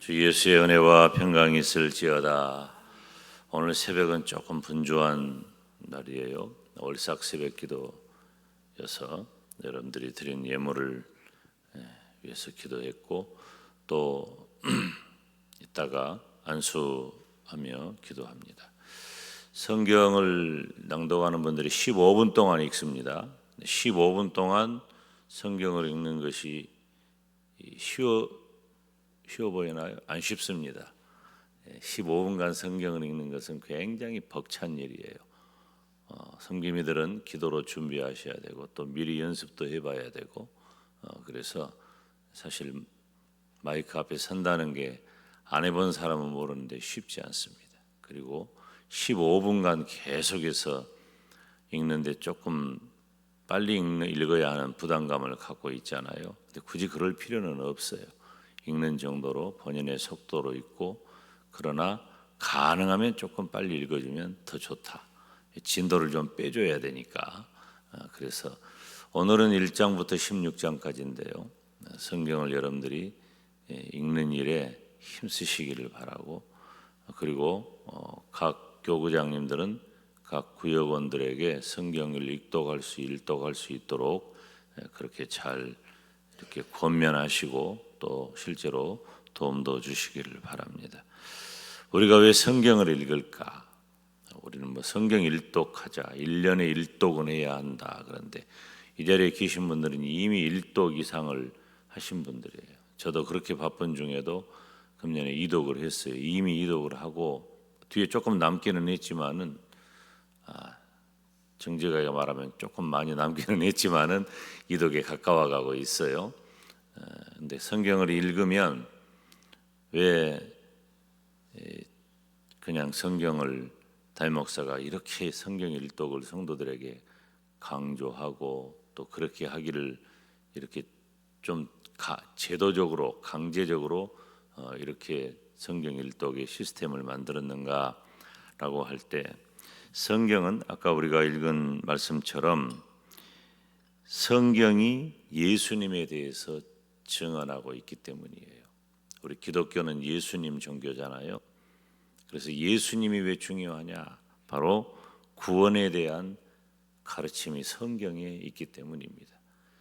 주 예수의 은혜와 평강이 있을지어다. 오늘 새벽은 조금 분주한 날이에요. 월삭 새벽 기도여서 여러분들이 드린 예물을 위해서 기도했고 또 이따가 안수하며 기도합니다. 성경을 낭독하는 분들이 15분 동안 읽습니다. 15분 동안 성경을 읽는 것이 쉬워 보이나요? 안 쉽습니다. 15분간 성경을 읽는 것은 굉장히 벅찬 일이에요. 성김이들은 기도로 준비하셔야 되고 또 미리 연습도 해봐야 되고 그래서 사실 마이크 앞에 선다는 게 안 해본 사람은 모르는데 쉽지 않습니다. 그리고 15분간 계속해서 읽는데 조금 빨리 읽어야 하는 부담감을 갖고 있잖아요. 근데 굳이 그럴 필요는 없어요. 읽는 정도로 본인의 속도로 읽고 그러나 가능하면 조금 빨리 읽어주면 더 좋다. 진도를 좀 빼줘야 되니까. 그래서 오늘은 1장부터 16장까지인데요. 성경을 여러분들이 읽는 일에 힘쓰시기를 바라고 그리고 각 교구장님들은 각 구역원들에게 성경을 일독할 수 있도록 그렇게 잘 이렇게 권면하시고 또 실제로 도움도 주시기를 바랍니다. 우리가 왜 성경을 읽을까? 우리는 성경 일독하자, 1년에 일독은 해야 한다. 그런데 이 자리에 계신 분들은 이미 일독 이상을 하신 분들이에요. 저도 그렇게 바쁜 중에도 금년에 이독을 했어요. 이미 이독을 하고 뒤에 조금 남기는 했지만은 정직하게 말하면 조금 많이 남기는 했지만은 이독에 가까워가고 있어요. 근데 성경을 읽으면 왜 그냥 성경을 담임 목사가 이렇게 성경 일독을 성도들에게 강조하고 또 그렇게 하기를 이렇게 좀 제도적으로 강제적으로 이렇게 성경 일독의 시스템을 만들었는가라고 할 때 성경은 아까 우리가 읽은 말씀처럼 성경이 예수님에 대해서 증언하고 있기 때문이에요. 우리 기독교는 예수님 종교잖아요. 그래서 예수님이 왜 중요하냐? 바로 구원에 대한 가르침이 성경에 있기 때문입니다.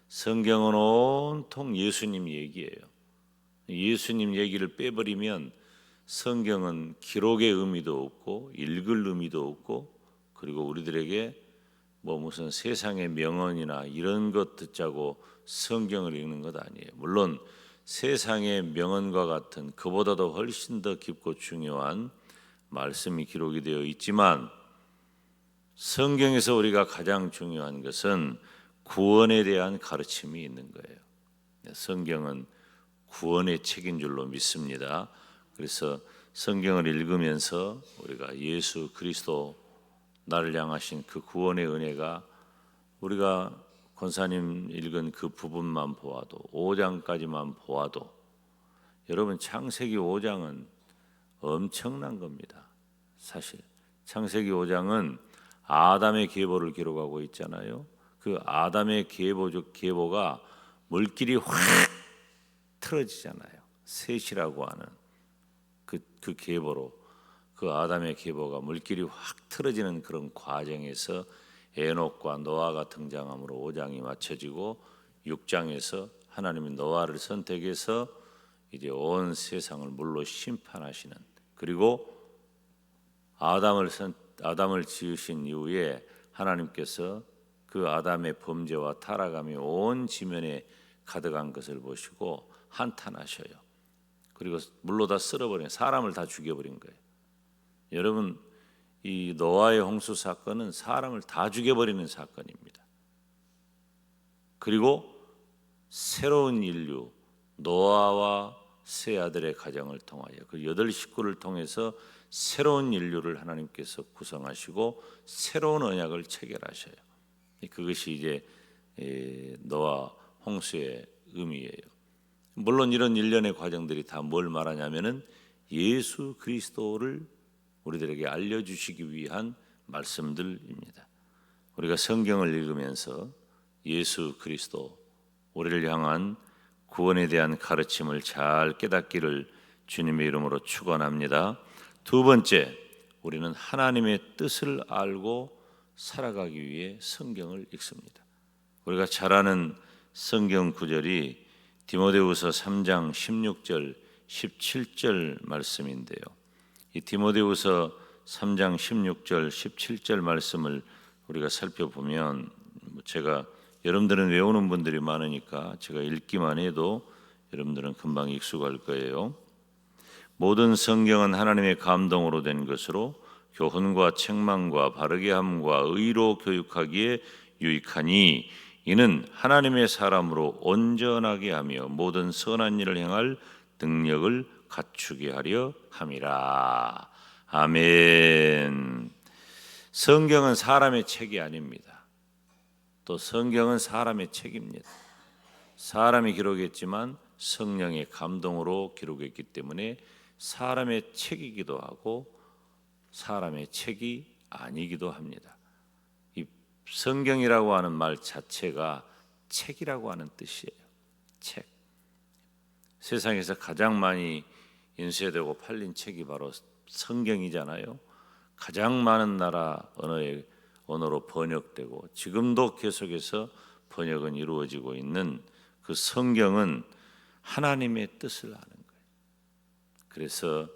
성경은 온통 예수님 얘기예요. 예수님 얘기를 빼버리면 성경은 기록의 의미도 없고 읽을 의미도 없고 그리고 우리들에게 무슨 세상의 명언이나 이런 것 듣자고 성경을 읽는 것 아니에요. 물론 세상의 명언과 같은 그보다도 훨씬 더 깊고 중요한 말씀이 기록이 되어 있지만 성경에서 우리가 가장 중요한 것은 구원에 대한 가르침이 있는 거예요. 성경은 구원의 책인 줄로 믿습니다. 그래서 성경을 읽으면서 우리가 예수 그리스도 나를 향하신 그 구원의 은혜가 우리가 권사님 읽은 그 부분만 보아도 5장까지만 보아도 여러분 창세기 5장은 엄청난 겁니다. 사실 창세기 5장은 아담의 계보를 기록하고 있잖아요. 그 아담의 계보가 물길이 확 틀어지잖아요. 셋이라고 하는 그 계보로 그 아담의 계보가 물길이 확 틀어지는 그런 과정에서 에녹과 노아가 등장함으로 5장이 맞춰지고 6장에서 하나님이 노아를 선택해서 이제 온 세상을 물로 심판하시는 그리고 아담을 지으신 이후에 하나님께서 그 아담의 범죄와 타락함이 온 지면에 가득한 것을 보시고 한탄하셔요. 그리고 물로 다 쓸어버린 사람을 다 죽여버린 거예요. 여러분 이 노아의 홍수 사건은 사람을 다 죽여버리는 사건입니다. 그리고 새로운 인류 노아와 세 아들의 가정을 통하여 그 8식구를 통해서 새로운 인류를 하나님께서 구성하시고 새로운 언약을 체결하셔요. 그것이 이제 노아 홍수의 의미예요. 물론 이런 일련의 과정들이 다 뭘 말하냐면은 예수 그리스도를 우리들에게 알려주시기 위한 말씀들입니다. 우리가 성경을 읽으면서 예수 그리스도 우리를 향한 구원에 대한 가르침을 잘 깨닫기를 주님의 이름으로 축원합니다. 두 번째, 우리는 하나님의 뜻을 알고 살아가기 위해 성경을 읽습니다. 우리가 잘 아는 성경 구절이 디모데후서 3장 16절 17절 말씀인데요. 이 디모데후서 3장 16절 17절 말씀을 우리가 살펴보면, 제가 여러분들은 외우는 분들이 많으니까 제가 읽기만 해도 여러분들은 금방 익숙할 거예요. 모든 성경은 하나님의 감동으로 된 것으로 교훈과 책망과 바르게 함과 의로 교육하기에 유익하니 이는 하나님의 사람으로 온전하게 하며 모든 선한 일을 행할 능력을 갖추게 하려 함이라. 아멘. 성경은 사람의 책이 아닙니다. 또 성경은 사람의 책입니다. 사람이 기록했지만 성령의 감동으로 기록했기 때문에 사람의 책이기도 하고 사람의 책이 아니기도 합니다. 이 성경이라고 하는 말 자체가 책이라고 하는 뜻이에요. 책. 세상에서 가장 많이 인쇄되고 팔린 책이 바로 성경이잖아요. 가장 많은 나라 언어로 번역되고 지금도 계속해서 번역은 이루어지고 있는 그 성경은 하나님의 뜻을 아는 거예요. 그래서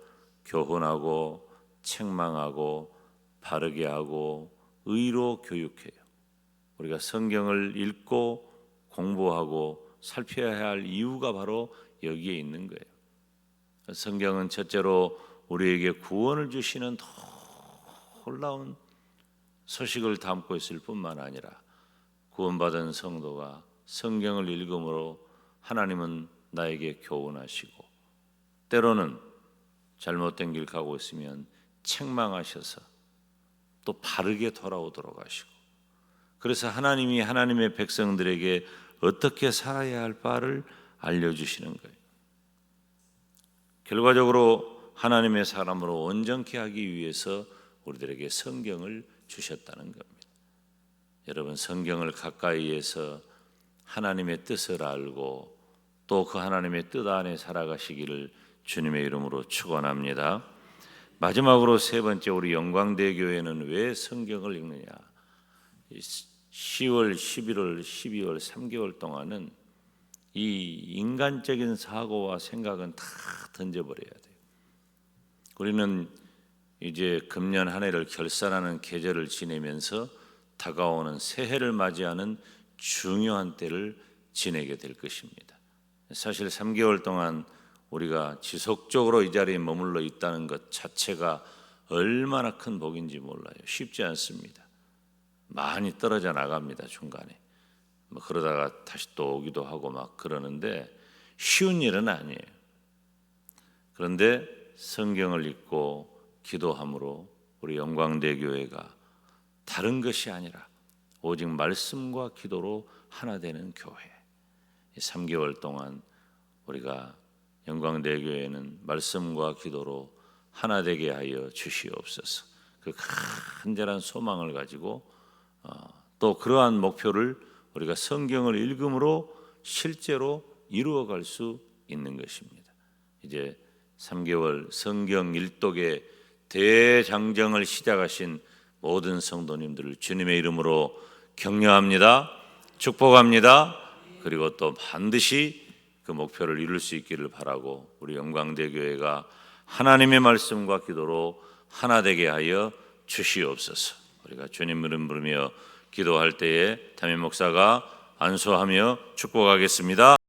교훈하고 책망하고 바르게 하고 의로 교육해요. 우리가 성경을 읽고 공부하고 살펴야 할 이유가 바로 여기에 있는 거예요. 성경은 첫째로 우리에게 구원을 주시는 놀라운 소식을 담고 있을 뿐만 아니라 구원받은 성도가 성경을 읽음으로 하나님은 나에게 교훈하시고 때로는 잘못된 길 가고 있으면 책망하셔서 또 바르게 돌아오도록 하시고, 그래서 하나님이 하나님의 백성들에게 어떻게 살아야 할 바를 알려주시는 거예요. 결과적으로 하나님의 사람으로 온전케 하기 위해서 우리들에게 성경을 주셨다는 겁니다. 여러분, 성경을 가까이에서 하나님의 뜻을 알고 또 그 하나님의 뜻 안에 살아가시기를 주님의 이름으로 축원합니다. 마지막으로 세 번째, 우리 영광대교회는 왜 성경을 읽느냐? 10월, 11월, 12월 3개월 동안은 이 인간적인 사고와 생각은 다 던져버려야 돼요. 우리는 이제 금년 한 해를 결산하는 계절을 지내면서 다가오는 새해를 맞이하는 중요한 때를 지내게 될 것입니다. 사실 3개월 동안 우리가 지속적으로 이 자리에 머물러 있다는 것 자체가 얼마나 큰 복인지 몰라요. 쉽지 않습니다. 많이 떨어져 나갑니다. 중간에 그러다가 다시 또 오기도 하고 막 그러는데 쉬운 일은 아니에요. 그런데 성경을 읽고 기도함으로 우리 영광대교회가 다른 것이 아니라 오직 말씀과 기도로 하나 되는 교회. 3개월 동안 우리가 영광대교회는 말씀과 기도로 하나 되게 하여 주시옵소서. 그 간절한 소망을 가지고 또 그러한 목표를 우리가 성경을 읽음으로 실제로 이루어갈 수 있는 것입니다. 이제 3개월 성경 일독의 대장정을 시작하신 모든 성도님들을 주님의 이름으로 격려합니다. 축복합니다. 그리고 또 반드시 그 목표를 이룰 수 있기를 바라고 우리 영광대교회가 하나님의 말씀과 기도로 하나 되게 하여 주시옵소서. 우리가 주님 이름 부르며 기도할 때에 담임 목사가 안수하며 축복하겠습니다.